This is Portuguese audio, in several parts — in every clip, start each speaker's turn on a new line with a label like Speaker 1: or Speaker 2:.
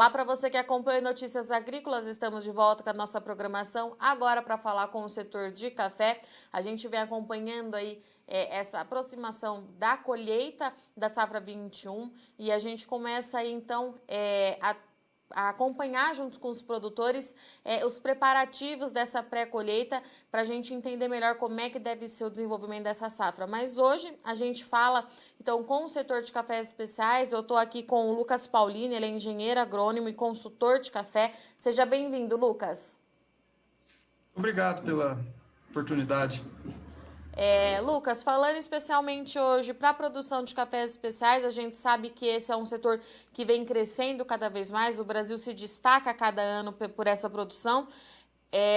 Speaker 1: Olá para você que acompanha Notícias Agrícolas, estamos de volta com a nossa programação, agora para falar com o setor de café. A gente vem acompanhando aí essa aproximação da colheita da safra 21 e a gente começa aí então a acompanhar junto com os produtores os preparativos dessa pré-colheita para a gente entender melhor como é que deve ser o desenvolvimento dessa safra. Mas hoje a gente fala então com o setor de cafés especiais. Eu estou aqui com o Lucas Paulini, ele é engenheiro agrônomo e consultor de café. Seja bem-vindo, Lucas.
Speaker 2: Obrigado pela oportunidade.
Speaker 1: Lucas, falando especialmente hoje para a produção de cafés especiais, a gente sabe que esse é um setor que vem crescendo cada vez mais, o Brasil se destaca a cada ano por essa produção,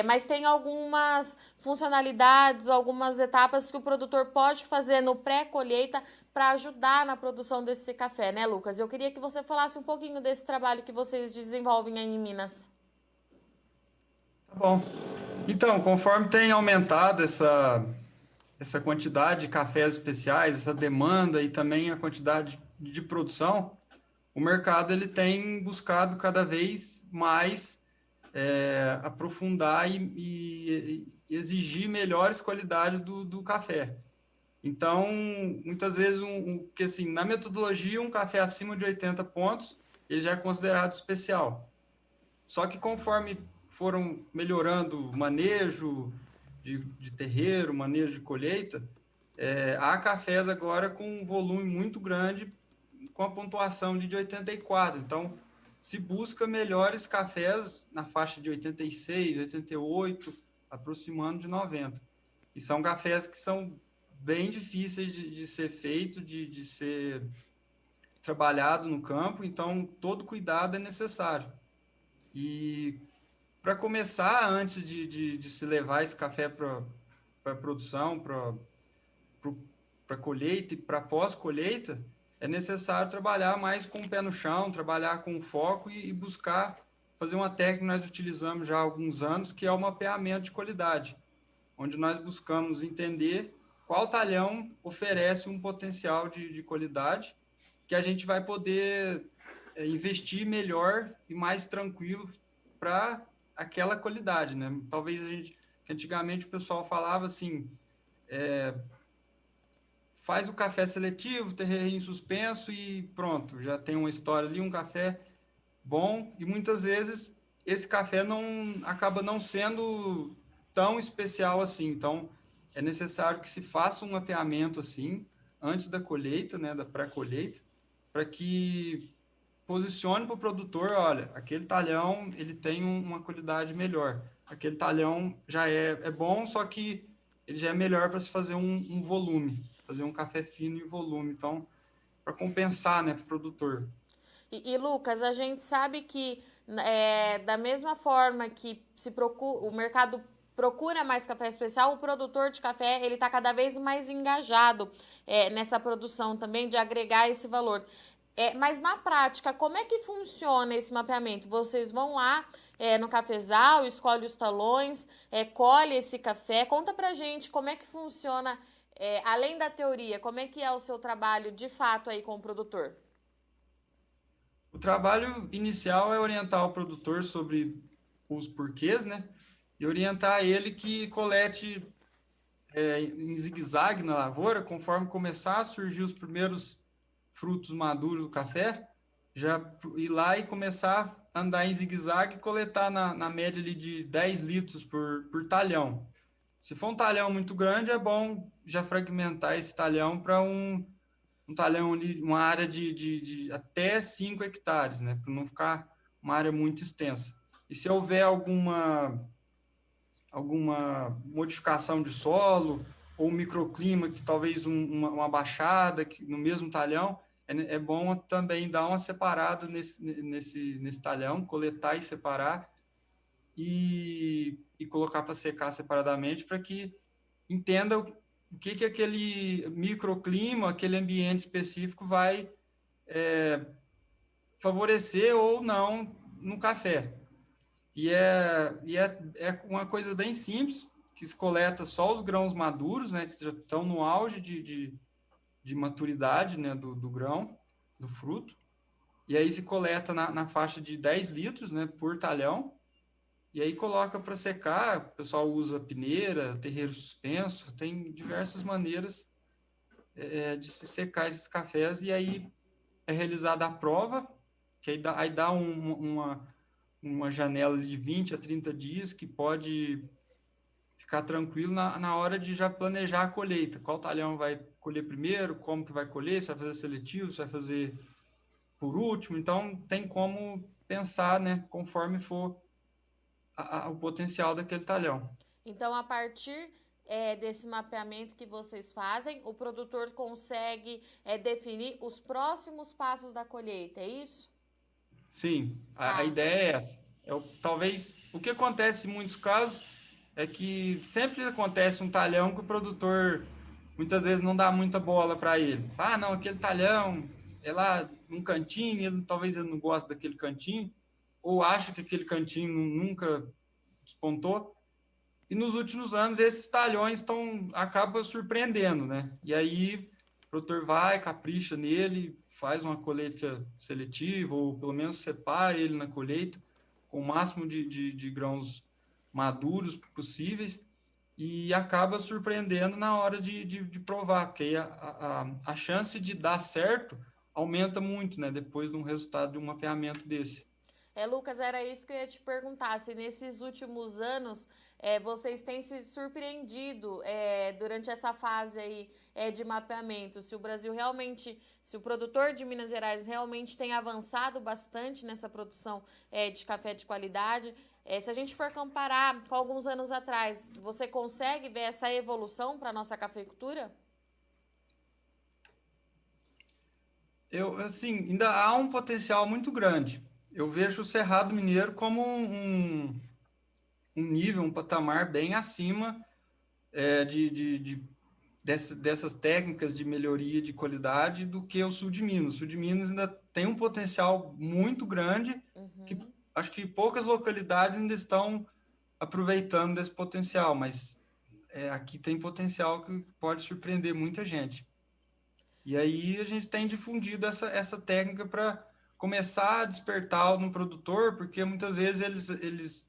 Speaker 1: mas tem algumas funcionalidades, algumas etapas que o produtor pode fazer no pré-colheita para ajudar na produção desse café, né, Lucas? Eu queria que você falasse um pouquinho desse trabalho que vocês desenvolvem aí em Minas.
Speaker 2: Tá bom. Então, conforme tem aumentado essa quantidade de cafés especiais, essa demanda e também a quantidade de produção, o mercado ele tem buscado cada vez mais aprofundar e exigir melhores qualidades do café. Então, muitas vezes, que assim, na metodologia, um café acima de 80 pontos, ele já é considerado especial. Só que conforme foram melhorando o manejo de terreiro, manejo de colheita, há cafés agora com um volume muito grande, com a pontuação de 84. Então, se busca melhores cafés na faixa de 86, 88, aproximando de 90. E são cafés que são bem difíceis de ser feito, de ser trabalhado no campo, então todo cuidado é necessário. E para começar, antes de se levar esse café para produção, para colheita e para pós-colheita, é necessário trabalhar mais com o pé no chão, trabalhar com foco e buscar fazer uma técnica que nós utilizamos já há alguns anos, que é o mapeamento de qualidade, onde nós buscamos entender qual talhão oferece um potencial de qualidade que a gente vai poder investir melhor e mais tranquilo para aquela qualidade, né? Talvez antigamente o pessoal falava assim, faz o café seletivo, terreirinho suspenso e pronto, já tem uma história ali, um café bom, e muitas vezes esse café acaba não sendo tão especial assim. Então, é necessário que se faça um mapeamento assim, antes da colheita, né, da pré-colheita, para que posicione para o produtor, olha, aquele talhão ele tem uma qualidade melhor. Aquele talhão já é bom, só que ele já é melhor para se fazer um volume, fazer um café fino em volume. Então, para compensar, né, para o produtor.
Speaker 1: Lucas, a gente sabe que da mesma forma que o mercado procura mais café especial, o produtor de café ele está cada vez mais engajado nessa produção também de agregar esse valor. Mas na prática, como é que funciona esse mapeamento? Vocês vão lá no cafezal, escolhe os talões, colhe esse café. Conta pra gente como é que funciona, além da teoria, como é que é o seu trabalho de fato aí com o produtor?
Speaker 2: O trabalho inicial é orientar o produtor sobre os porquês, né? E orientar ele que colete em zigue-zague na lavoura, conforme começar a surgir os primeiros frutos maduros do café, já ir lá e começar a andar em zigue-zague e coletar na média ali de 10 litros por talhão. Se for um talhão muito grande, é bom já fragmentar esse talhão para um talhão ali, uma área de até 5 hectares, né? Para não ficar uma área muito extensa. E se houver alguma modificação de solo ou um microclima, que talvez uma baixada no mesmo talhão, é bom também dar uma separada nesse talhão, coletar e separar e colocar para secar separadamente para que entenda o que aquele microclima, aquele ambiente específico vai favorecer ou não no café. É uma coisa bem simples, que se coleta só os grãos maduros, né, que já estão no auge de maturidade, né, do grão, do fruto. e aí se coleta na faixa de 10 litros, né, por talhão, e aí coloca para secar. O pessoal usa peneira, terreiro suspenso, tem diversas maneiras de se secar esses cafés, e aí é realizada a prova, que aí dá uma janela de 20 a 30 dias que pode ficar tranquilo na hora de já planejar a colheita. Qual talhão vai colher primeiro, como que vai colher, se vai fazer seletivo, se vai fazer por último. Então, tem como pensar, né, conforme for o potencial daquele talhão.
Speaker 1: Então, a partir desse mapeamento que vocês fazem, o produtor consegue definir os próximos passos da colheita, é isso?
Speaker 2: Sim, a
Speaker 1: Ah,
Speaker 2: ideia é essa. Talvez o que acontece em muitos casos é que sempre acontece um talhão que o produtor muitas vezes não dá muita bola para ele. Ah, não, aquele talhão é lá num cantinho, talvez ele não goste daquele cantinho, ou acha que aquele cantinho nunca despontou. E nos últimos anos esses talhões acabam surpreendendo, né? E aí o produtor vai, capricha nele, faz uma colheita seletiva, ou pelo menos separa ele na colheita com o máximo de grãos maduros possíveis, e acaba surpreendendo na hora de provar, porque aí a chance de dar certo aumenta muito, né? Depois de um resultado de um mapeamento desse.
Speaker 1: Lucas, era isso que eu ia te perguntar, se nesses últimos anos vocês têm se surpreendido durante essa fase aí de mapeamento, se o Brasil realmente, se o produtor de Minas Gerais realmente tem avançado bastante nessa produção de café de qualidade. Se a gente for comparar com alguns anos atrás, você consegue ver essa evolução para a nossa cafeicultura?
Speaker 2: Assim, ainda há um potencial muito grande. Eu vejo o Cerrado Mineiro como um nível, um patamar bem acima dessas técnicas de melhoria de qualidade do que o sul de Minas. O sul de Minas ainda tem um potencial muito grande, que
Speaker 1: Uhum.
Speaker 2: acho que poucas localidades ainda estão aproveitando desse potencial, mas aqui tem potencial que pode surpreender muita gente. E aí a gente tem difundido essa técnica para começar a despertar no produtor, porque muitas vezes eles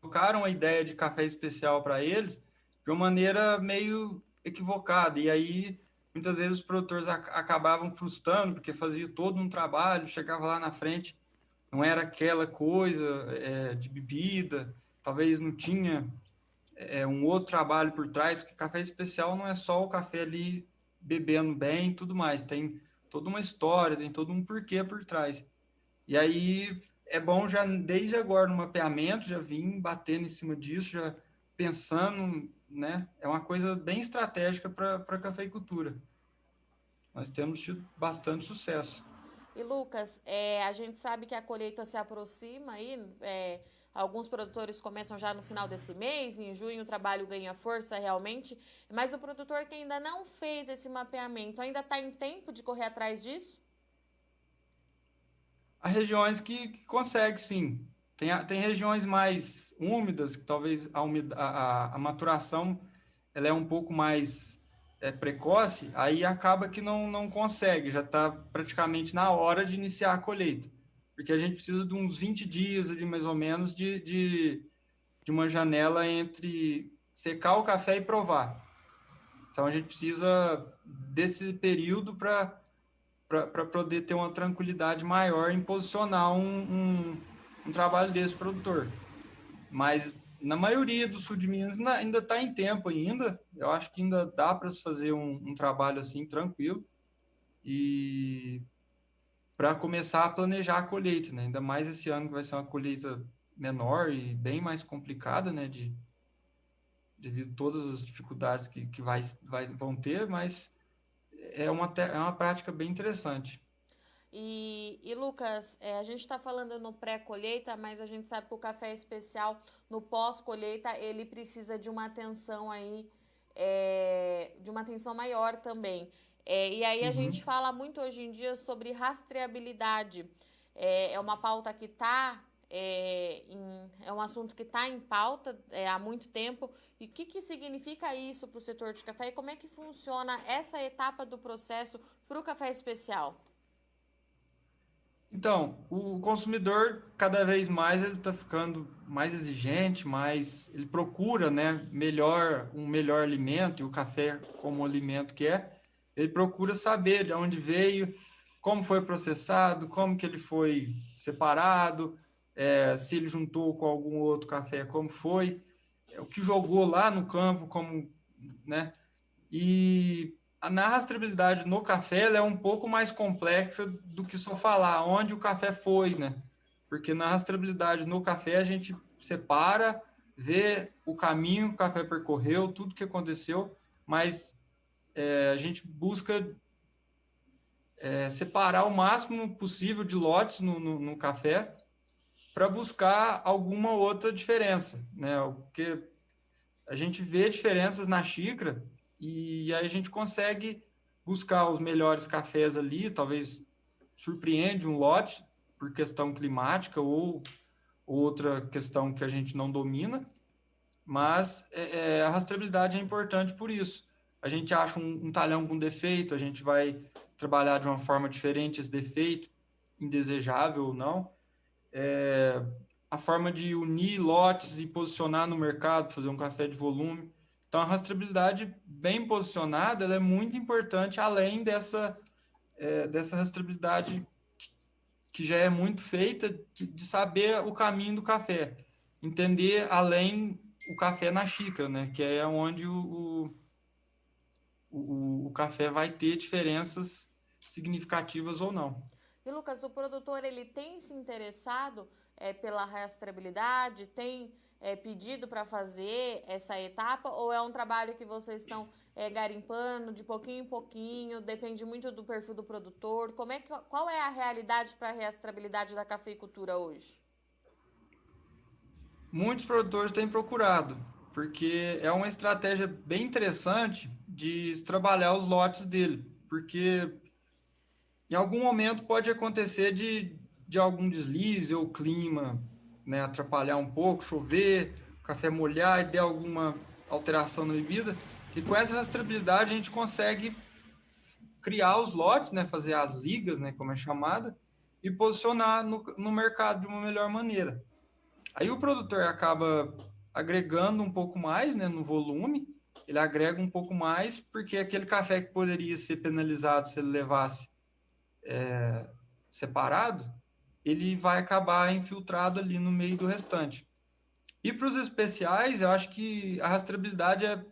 Speaker 2: colocaram a ideia de café especial para eles de uma maneira meio equivocada. E aí muitas vezes os produtores acabavam frustrando, porque fazia todo um trabalho, chegava lá na frente, não era aquela coisa de bebida, talvez não tinha um outro trabalho por trás, porque café especial não é só o café ali bebendo bem e tudo mais, tem toda uma história, tem todo um porquê por trás. E aí é bom já desde agora no mapeamento, já vim batendo em cima disso, já pensando, né? É uma coisa bem estratégica para a cafeicultura. Nós temos tido bastante sucesso.
Speaker 1: E Lucas, a gente sabe que a colheita se aproxima aí, alguns produtores começam já no final desse mês, em junho o trabalho ganha força realmente, mas o produtor que ainda não fez esse mapeamento, ainda está em tempo de correr atrás disso?
Speaker 2: Há regiões que consegue, sim. Tem regiões mais úmidas, que talvez a maturação ela é um pouco mais precoce, aí acaba que não consegue, já está praticamente na hora de iniciar a colheita. Porque a gente precisa de uns 20 dias ali, mais ou menos, de uma janela entre secar o café e provar. Então a gente precisa desse período para poder ter uma tranquilidade maior em posicionar um trabalho desse produtor. Mas na maioria do sul de Minas ainda está em tempo ainda. Eu acho que ainda dá para se fazer um trabalho assim tranquilo e para começar a planejar a colheita, né? Ainda mais esse ano que vai ser uma colheita menor e bem mais complicada, né? Devido a todas as dificuldades que vão ter, mas é uma prática bem interessante.
Speaker 1: E Lucas, a gente está falando no pré-colheita, mas a gente sabe que o café especial no pós-colheita ele precisa de uma atenção aí, de uma atenção maior também. E aí a gente
Speaker 2: Uhum.
Speaker 1: fala muito hoje em dia sobre rastreabilidade. É uma pauta que está, é um assunto que está em pauta há muito tempo. E o que significa isso para o setor de café e como é que funciona essa etapa do processo para o café especial?
Speaker 2: Então, o consumidor, cada vez mais, ele está ficando mais exigente, mais ele procura, né, um melhor alimento, e o café como alimento que é, ele procura saber de onde veio, como foi processado, como que ele foi separado, se ele juntou com algum outro café, como foi, o que jogou lá no campo, como, né, e na rastreabilidade no café ela é um pouco mais complexa do que só falar onde o café foi, né? Porque na rastreabilidade no café a gente separa, vê o caminho que o café percorreu, tudo que aconteceu, mas a gente busca separar o máximo possível de lotes no café para buscar alguma outra diferença, né? Porque a gente vê diferenças na xícara e aí a gente consegue buscar os melhores cafés ali, talvez surpreende um lote por questão climática ou outra questão que a gente não domina, mas a rastreabilidade é importante por isso. A gente acha um talhão com defeito, a gente vai trabalhar de uma forma diferente esse defeito, indesejável ou não. A forma de unir lotes e posicionar no mercado, fazer um café de volume. Então, a rastreabilidade bem posicionada ela é muito importante, além dessa rastreabilidade que já é muito feita, de saber o caminho do café. Entender além o café na xícara, né? Que é onde o café vai ter diferenças significativas ou não.
Speaker 1: E Lucas, o produtor ele tem se interessado pela rastreabilidade, tem pedido para fazer essa etapa, ou é um trabalho que vocês estão garimpando de pouquinho em pouquinho, depende muito do perfil do produtor? Qual é a realidade para a rastreabilidade da cafeicultura hoje?
Speaker 2: Muitos produtores têm procurado, porque é uma estratégia bem interessante de trabalhar os lotes dele, porque em algum momento pode acontecer de algum deslize ou clima, né, atrapalhar um pouco, chover, o café molhar e der alguma alteração na bebida. E com essa rastreabilidade a gente consegue criar os lotes, né, fazer as ligas, né, como é chamada, e posicionar no mercado de uma melhor maneira. Aí o produtor acaba agregando um pouco mais, né, no volume, ele agrega um pouco mais, porque aquele café que poderia ser penalizado se ele levasse separado, ele vai acabar infiltrado ali no meio do restante. E para os especiais, eu acho que a rastreabilidade é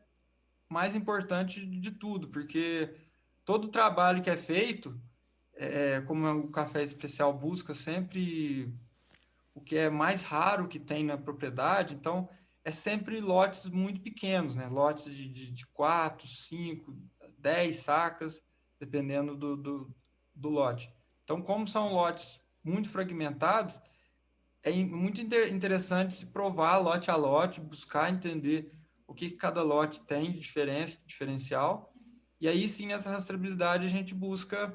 Speaker 2: mais importante de tudo, porque todo o trabalho que é feito, como o café especial busca sempre o que é mais raro que tem na propriedade, então é sempre lotes muito pequenos, né? Lotes de 4, 5, 10 sacas, dependendo do lote. Então, como são lotes muito fragmentados, é muito interessante se provar lote a lote, buscar entender o que cada lote tem de diferencial, e aí sim, nessa rastreabilidade, a gente busca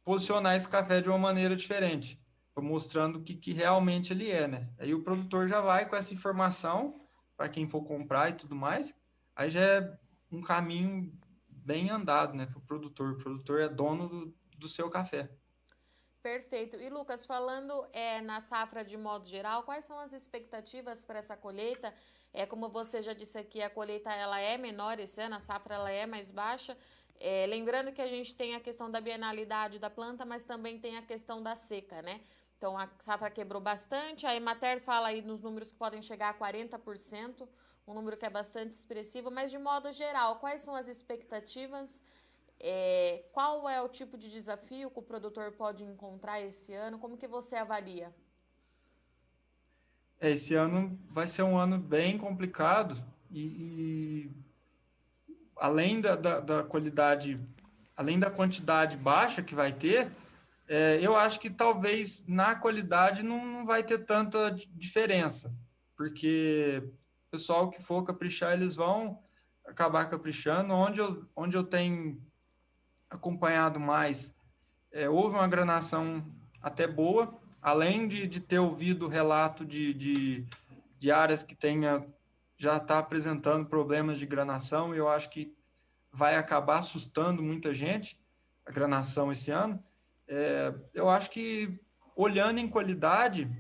Speaker 2: posicionar esse café de uma maneira diferente, mostrando o que realmente ele é, né? Aí o produtor já vai com essa informação para quem for comprar e tudo mais, aí já é um caminho bem andado, né, para o produtor. O produtor é dono do seu café.
Speaker 1: Perfeito. E Lucas, falando na safra de modo geral, quais são as expectativas para essa colheita? Como você já disse aqui, a colheita ela é menor esse ano, a safra ela é mais baixa. Lembrando que a gente tem a questão da bienalidade da planta, mas também tem a questão da seca, né? Então a safra quebrou bastante, a Emater fala aí nos números que podem chegar a 40%, um número que é bastante expressivo, mas de modo geral, quais são as expectativas? Qual é o tipo de desafio que o produtor pode encontrar esse ano? Como que você avalia?
Speaker 2: Esse ano vai ser um ano bem complicado e além da qualidade, além da quantidade baixa que vai ter, eu acho que talvez na qualidade não vai ter tanta diferença, porque o pessoal que for caprichar, eles vão acabar caprichando. Onde eu tenho acompanhado mais, houve uma granação até boa, além de ter ouvido relato de áreas que já está apresentando problemas de granação, e eu acho que vai acabar assustando muita gente, a granação esse ano. Eu acho que, olhando em qualidade,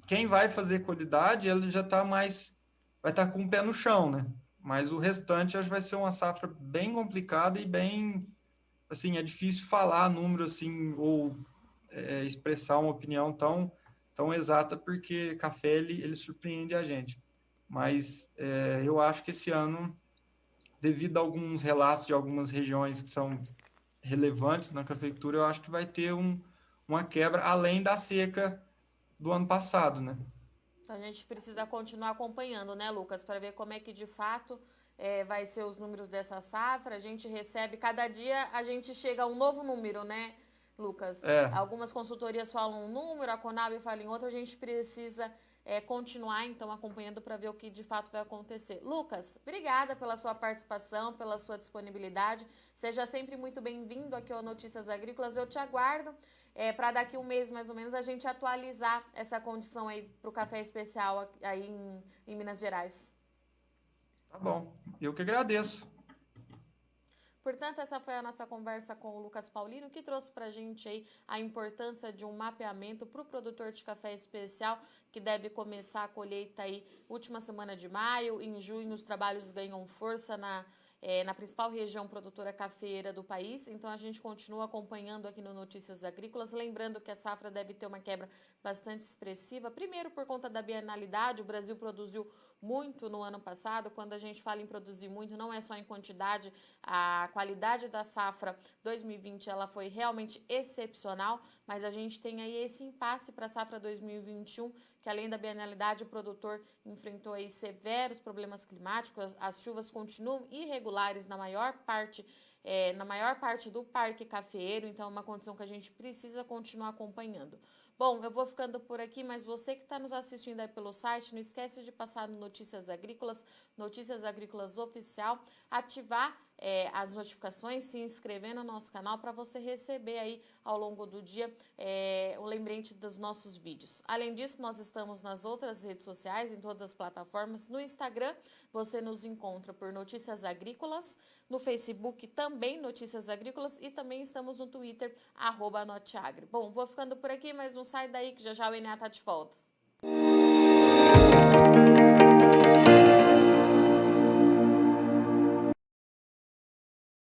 Speaker 2: quem vai fazer qualidade, ele já está mais, vai estar com o pé no chão, né? Mas o restante acho que vai ser uma safra bem complicada e bem, assim, é difícil falar número assim ou expressar uma opinião tão exata, porque café ele surpreende a gente. Mas eu acho que esse ano, devido a alguns relatos de algumas regiões que são relevantes na cafeicultura, eu acho que vai ter uma quebra além da seca do ano passado, né?
Speaker 1: A gente precisa continuar acompanhando, né, Lucas, para ver como é que de fato vai ser os números dessa safra. A gente recebe, cada dia a gente chega a um novo número, né, Lucas?
Speaker 2: É,
Speaker 1: Algumas consultorias falam um número, a Conab fala em outro, a gente precisa continuar, então, acompanhando para ver o que de fato vai acontecer. Lucas, obrigada pela sua participação, pela sua disponibilidade. Seja sempre muito bem-vindo aqui ao Notícias Agrícolas. Eu te aguardo para daqui um mês, mais ou menos, a gente atualizar essa condição aí para o café especial aí em Minas Gerais.
Speaker 2: tá bom. Eu que agradeço.
Speaker 1: Portanto, essa foi a nossa conversa com o Lucas Paulino, que trouxe para a gente aí a importância de um mapeamento para o produtor de café especial, que deve começar a colheita aí última semana de maio. Em junho, os trabalhos ganham força na principal região produtora cafeeira do país. Então, a gente continua acompanhando aqui no Notícias Agrícolas, lembrando que a safra deve ter uma quebra bastante expressiva. Primeiro, por conta da bienalidade, o Brasil produziu muito no ano passado. Quando a gente fala em produzir muito, não é só em quantidade, a qualidade da safra 2020 ela foi realmente excepcional, mas a gente tem aí esse impasse para a safra 2021, que além da bienalidade, o produtor enfrentou aí severos problemas climáticos, as chuvas continuam irregulares na maior parte do parque cafeeiro, então é uma condição que a gente precisa continuar acompanhando. Bom, eu vou ficando por aqui, mas você que está nos assistindo aí pelo site, não esquece de passar no Notícias Agrícolas Oficial, ativar as notificações, se inscrever no nosso canal para você receber aí ao longo do dia o lembrete dos nossos vídeos. Além disso, nós estamos nas outras redes sociais, em todas as plataformas. No Instagram, você nos encontra por Notícias Agrícolas, no Facebook também Notícias Agrícolas e também estamos no Twitter, @Noteagri. Bom, vou ficando por aqui, mas não sai daí que já já o Enéa tá de volta.